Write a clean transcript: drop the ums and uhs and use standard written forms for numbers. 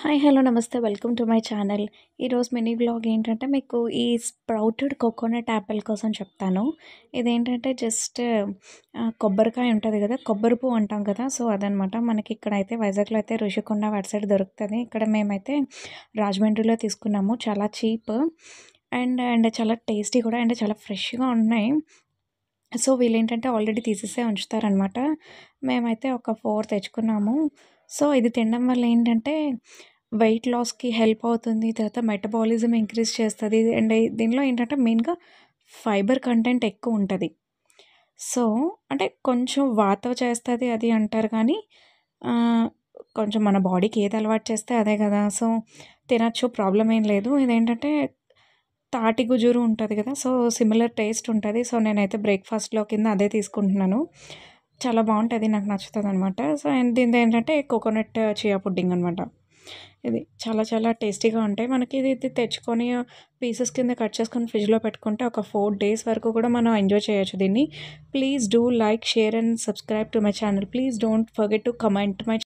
Hi! Hello! నమస్తే. Welcome to my channel. ఈరోజు mini vlog ఏంటంటే, మీకు ఈ స్ప్రౌటెడ్ కోకోనట్ యాపిల్ కోసం చెప్తాను. ఇదేంటంటే జస్ట్ కొబ్బరికాయ ఉంటది గదా! కొబ్బరి పువ్వు అంటాం కదా! సో, అదనమాట. మనకి ఇక్కడైతే వైజాగ్‌లో అయితే ఋషికొండ అటు సైడ్ దొరుకుతది. ఇక్కడ మేమైతే రాజమండ్రిలో తీసుకున్నాము. చాలా చీప్ అండ్ చాలా టేస్టీ కూడా అండ్ చాలా ఫ్రెష్‌గా ఉన్నాయి. సో, వీళ్ళేంటంటే ఆల్రెడీ తీసేసే ఉంచుతారనమాట. మేమైతే ఒక 4 తెచ్చుకున్నాము. సో, ఇది తినడం వల్ల ఏంటంటే వెయిట్ లాస్‌కి హెల్ప్ అవుతుంది. తర్వాత మెటబాలిజం ఇంక్రీజ్ చేస్తది. అండ్ దీనిలో ఏంటంటే మెయిన్‌గా ఫైబర్ కంటెంట్ ఎక్కువుంటది. సో, అంటే కొంచెం వాతో చేస్తది అది అంటారు కానీ ఆహ్, కొంచెం మన బాడీకి ఏది అలవాటు చేస్తే అదే గదా! సో, తినొచ్చు ప్రాబ్లమ్ ఏం లేదు. ఇదేంటంటే తాటి గుజురు ఉంటది గదా! సో, సిమిలర్ టేస్ట్ ఉంటది. సో, నేనైతే బ్రేక్‌ఫాస్ట్‌లో కింద అదే తీసుకుంటున్నాను. చాలా బావుంటది. నాకు నచ్చుతదనమాట. సో, అండ్ దీనిదేంటంటే కోకోనట్ చియా పుడ్డింగ్ అనమాట. ఇది చాలా చాలా టేస్టీగా ఉంటాయి. మనకి ఇది తెచ్చుకొని పీసెస్ కింద కట్ చేసుకొని ఫ్రిడ్జ్‌లో పెట్టుకుంటే ఒక 4 డేస్ వరకు కూడా మనం ఎంజాయ్ చేయొచ్చు దీన్ని. Please do like, share and subscribe to my channel. Please don't forget to comment my